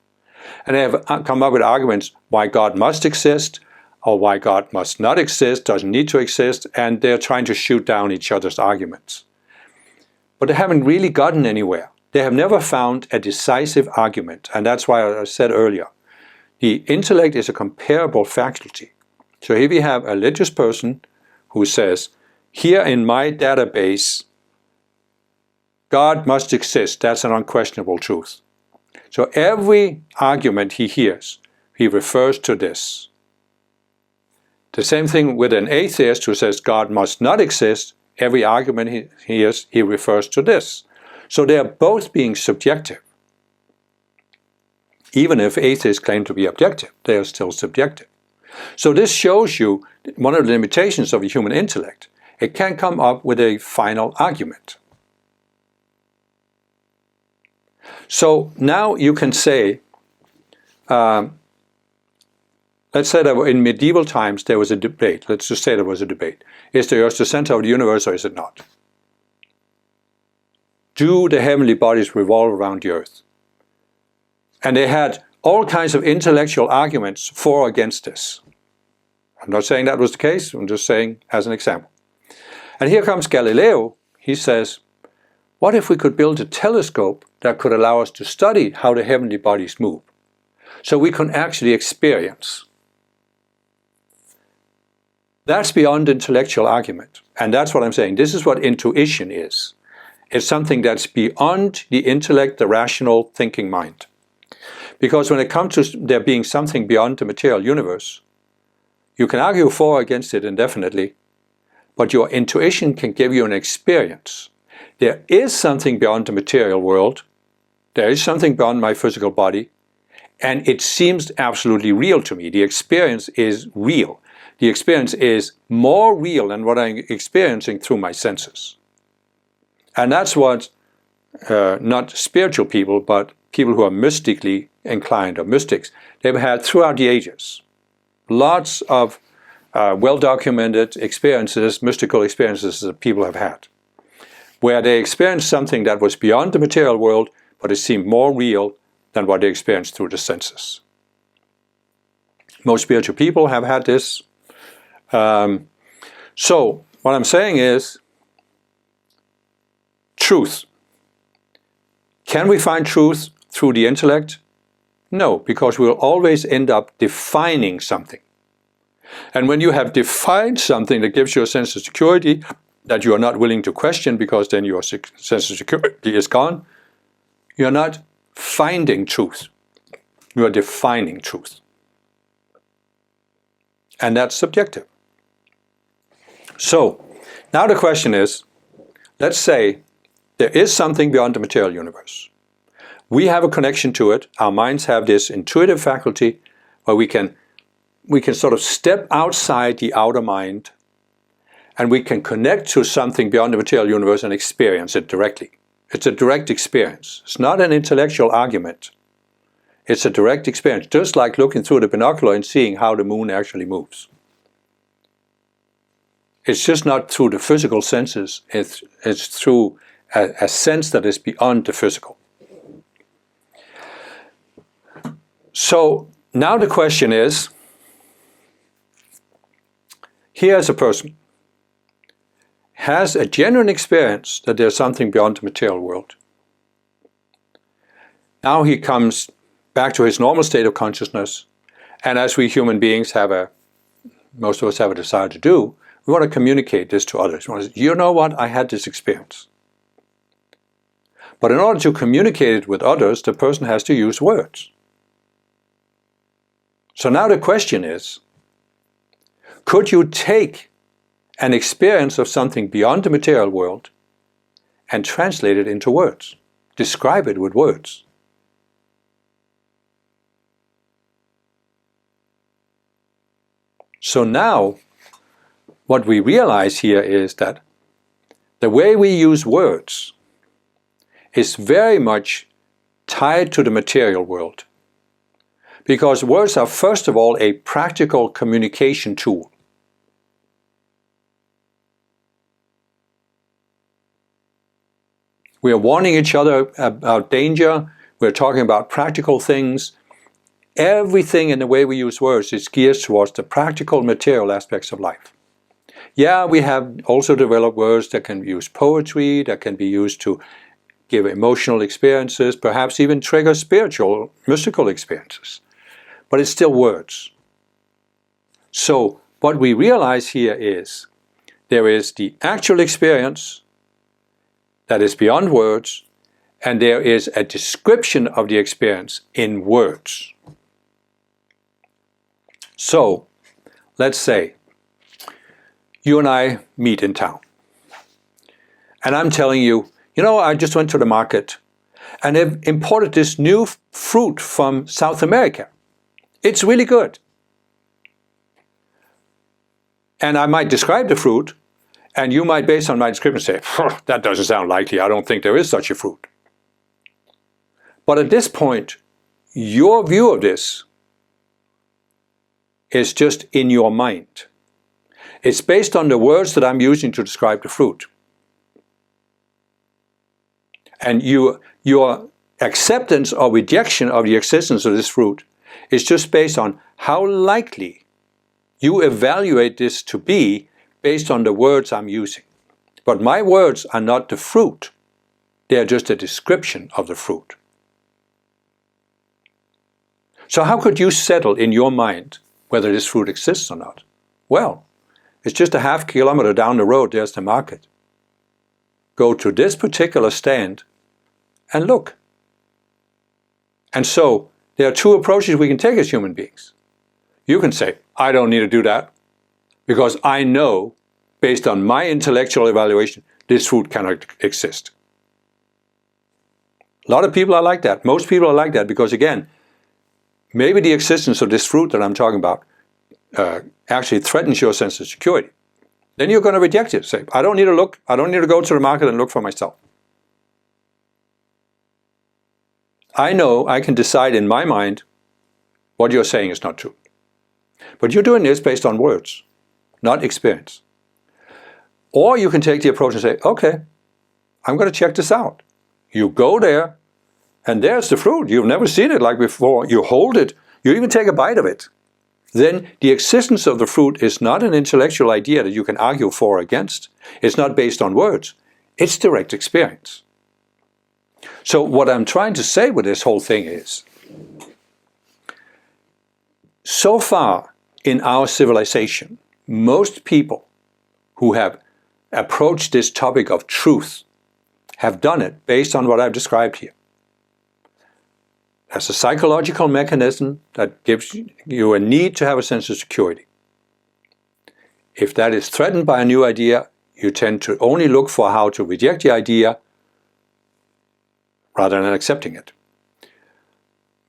And they have come up with arguments why God must exist, or why God must not exist, doesn't need to exist, and they're trying to shoot down each other's arguments. But they haven't really gotten anywhere. They have never found a decisive argument, and that's why I said earlier, the intellect is a comparable faculty. So if you have a religious person who says, here in my database, God must exist, that's an unquestionable truth. So every argument he hears, he refers to this. The same thing with an atheist who says God must not exist, every argument he hears, he refers to this. So they are both being subjective. Even if atheists claim to be objective, they are still subjective. So this shows you one of the limitations of the human intellect. It can't come up with a final argument. So now you can say, let's say that in medieval times there was a debate. Let's just say there was a debate. Is the Earth the center of the universe or is it not? Do the heavenly bodies revolve around the Earth? And they had all kinds of intellectual arguments for or against this. I'm not saying that was the case, I'm just saying as an example. And here comes Galileo. He says, what if we could build a telescope that could allow us to study how the heavenly bodies move? So we can actually experience. That's beyond intellectual argument. And that's what I'm saying. This is what intuition is. It's something that's beyond the intellect, the rational thinking mind. Because when it comes to there being something beyond the material universe, you can argue for or against it indefinitely, but your intuition can give you an experience. There is something beyond the material world, there is something beyond my physical body, and it seems absolutely real to me. The experience is real. The experience is more real than what I'm experiencing through my senses. And that's what not spiritual people, but people who are mystically inclined, or mystics, they've had throughout the ages. Lots of well-documented experiences, mystical experiences that people have had, where they experienced something that was beyond the material world, but it seemed more real than what they experienced through the senses. Most spiritual people have had this. So what I'm saying is, truth. Can we find truth through the intellect? No, because we'll always end up defining something. And when you have defined something that gives you a sense of security that you are not willing to question, because then your sense of security is gone, you're not finding truth. You are defining truth. And that's subjective. So, now the question is, let's say there is something beyond the material universe. We have a connection to it. Our minds have this intuitive faculty where we can sort of step outside the outer mind and we can connect to something beyond the material universe and experience it directly. It's a direct experience. It's not an intellectual argument. It's a direct experience, just like looking through the binocular and seeing how the moon actually moves. It's just not through the physical senses, it's through a sense that is beyond the physical. So now the question is, here's a person, has a genuine experience that there's something beyond the material world. Now he comes back to his normal state of consciousness, and as we human beings most of us have a desire to do, we want to communicate this to others. We want to say, you know what, I had this experience. But in order to communicate it with others, the person has to use words. So now the question is, could you take an experience of something beyond the material world and translate it into words? Describe it with words. So now, what we realize here is that the way we use words is very much tied to the material world. Because words are first of all a practical communication tool. We are warning each other about danger, we're talking about practical things, everything in the way we use words is geared towards the practical material aspects of life. Yeah, we have also developed words that can use poetry, that can be used to give emotional experiences, perhaps even trigger spiritual, mystical experiences. But it's still words. So what we realize here is there is the actual experience that is beyond words, and there is a description of the experience in words. So, let's say you and I meet in town, and I'm telling you, I just went to the market and they've imported this new fruit from South America. It's really good. And I might describe the fruit, and you might, based on my description, say, that doesn't sound likely. I don't think there is such a fruit. But at this point, your view of this is just in your mind. It's based on the words that I'm using to describe the fruit. And your acceptance or rejection of the existence of this fruit is just based on how likely you evaluate this to be based on the words I'm using. But my words are not the fruit. They are just a description of the fruit. So how could you settle in your mind whether this fruit exists or not? Well, it's just a half kilometer down the road, there's the market. Go to this particular stand and look. And so there are two approaches we can take as human beings. You can say, I don't need to do that because I know, based on my intellectual evaluation, this fruit cannot exist. A lot of people are like that. Most people are like that because, again, maybe the existence of this fruit that I'm talking about actually threatens your sense of security. Then you're going to reject it. Say, I don't need to look. I don't need to go to the market and look for myself. I know I can decide in my mind what you're saying is not true. But you're doing this based on words, not experience. Or you can take the approach and say, okay, I'm going to check this out. You go there, and there's the fruit. You've never seen it like before. You hold it. You even take a bite of it. Then the existence of the fruit is not an intellectual idea that you can argue for or against. It's not based on words. It's direct experience. So what I'm trying to say with this whole thing is, so far in our civilization, most people who have approached this topic of truth have done it based on what I've described here. As a psychological mechanism that gives you a need to have a sense of security. If that is threatened by a new idea, you tend to only look for how to reject the idea rather than accepting it.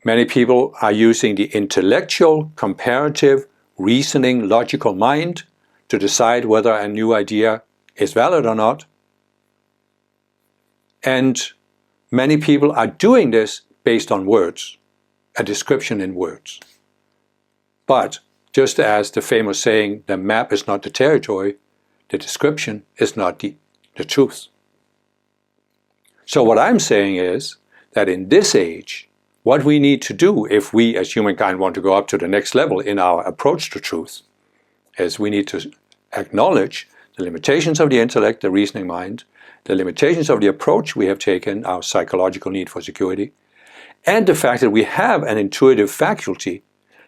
Many people are using the intellectual, comparative, reasoning, logical mind to decide whether a new idea is valid or not. And many people are doing this based on words, a description in words. But just as the famous saying, the map is not the territory, the description is not the truth. So what I'm saying is that in this age, what we need to do if we as humankind want to go up to the next level in our approach to truth is we need to acknowledge the limitations of the intellect, the reasoning mind, the limitations of the approach we have taken, our psychological need for security, and the fact that we have an intuitive faculty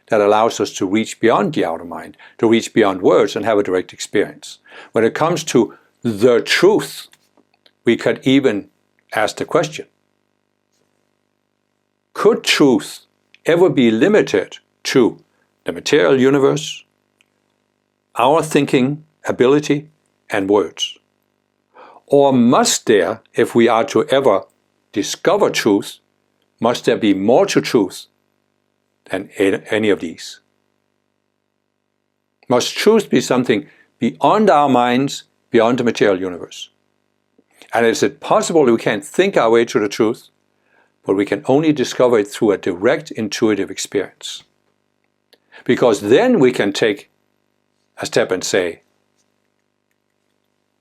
that allows us to reach beyond the outer mind, to reach beyond words and have a direct experience. When it comes to the truth, we could even ask the question, could truth ever be limited to the material universe, our thinking ability, and words? Or must there, if we are to ever discover truth, must there be more to truth than any of these? Must truth be something beyond our minds, beyond the material universe? And is it possible that we can't think our way to the truth, but we can only discover it through a direct intuitive experience? Because then we can take a step and say,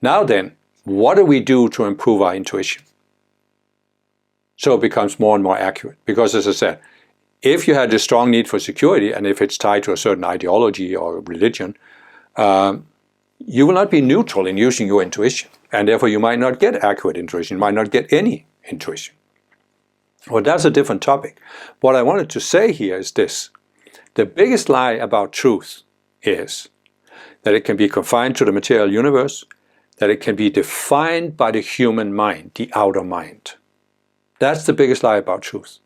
now then, what do we do to improve our intuition? So it becomes more and more accurate. Because as I said, If you had a strong need for security, and if it's tied to a certain ideology or religion, you will not be neutral in using your intuition. And therefore you might not get accurate intuition, you might not get any intuition. Well, that's a different topic. What I wanted to say here is this. The biggest lie about truth is that it can be confined to the material universe, that it can be defined by the human mind, the outer mind. That's the biggest lie about truth.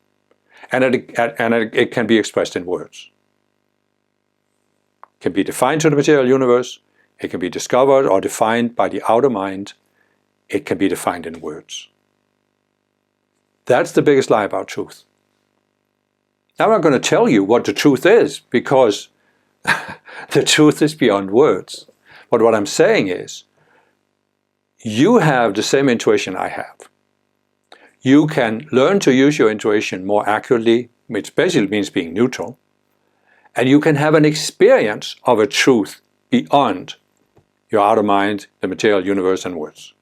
And it can be expressed in words. It can be defined to the material universe, it can be discovered or defined by the outer mind, it can be defined in words. That's the biggest lie about truth. Now I'm not going to tell you what the truth is, because the truth is beyond words. But what I'm saying is, you have the same intuition I have. You can learn to use your intuition more accurately, which basically means being neutral, and you can have an experience of a truth beyond your outer mind, the material universe, and words.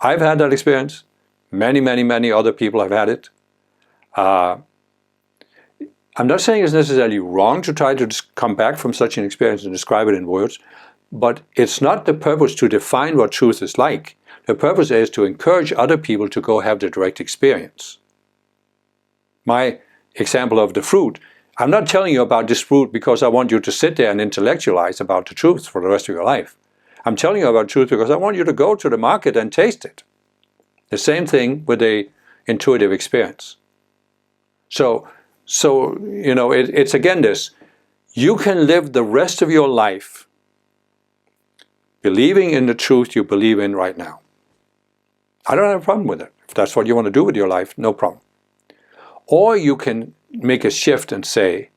I've had that experience. Many other people have had it. I'm not saying it's necessarily wrong to try to come back from such an experience and describe it in words, but it's not the purpose to define what truth is like. The purpose is to encourage other people to go have the direct experience. My example of the fruit, I'm not telling you about this fruit because I want you to sit there and intellectualize about the truth for the rest of your life. I'm telling you about truth because I want you to go to the market and taste it. The same thing with a intuitive experience. So you know, it's again this. You can live the rest of your life believing in the truth you believe in right now. I don't have a problem with it. If that's what you want to do with your life, no problem. Or you can make a shift and say,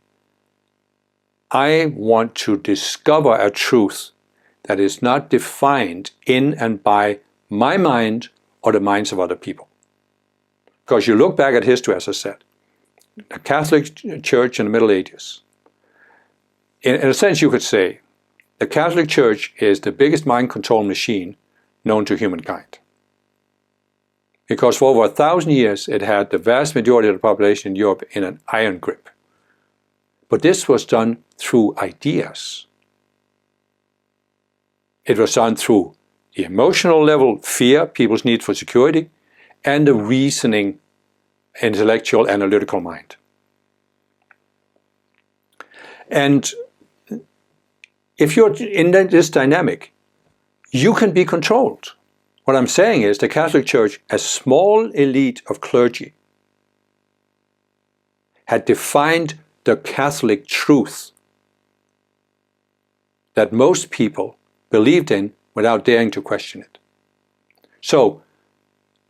I want to discover a truth that is not defined in and by my mind or the minds of other people. Because you look back at history, as I said, the Catholic Church in the Middle Ages. In a sense, you could say the Catholic Church is the biggest mind control machine known to humankind. Because for over 1,000 years, it had the vast majority of the population in Europe in an iron grip. But this was done through ideas. It was done through the emotional level, fear, people's need for security, and the reasoning, intellectual, analytical mind. And if you're in this dynamic, you can be controlled. What I'm saying is the Catholic Church, a small elite of clergy, had defined the Catholic truth that most people believed in without daring to question it. So,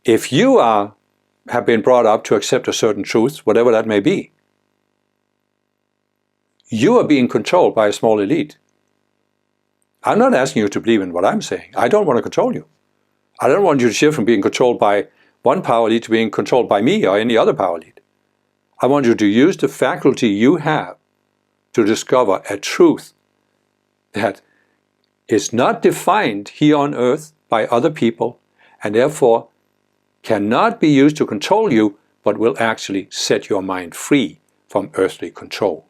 if you have been brought up to accept a certain truth, whatever that may be, you are being controlled by a small elite. I'm not asking you to believe in what I'm saying. I don't want to control you. I don't want you to shift from being controlled by one power elite to being controlled by me or any other power elite. I want you to use the faculty you have to discover a truth that is not defined here on earth by other people, and therefore cannot be used to control you, but will actually set your mind free from earthly control.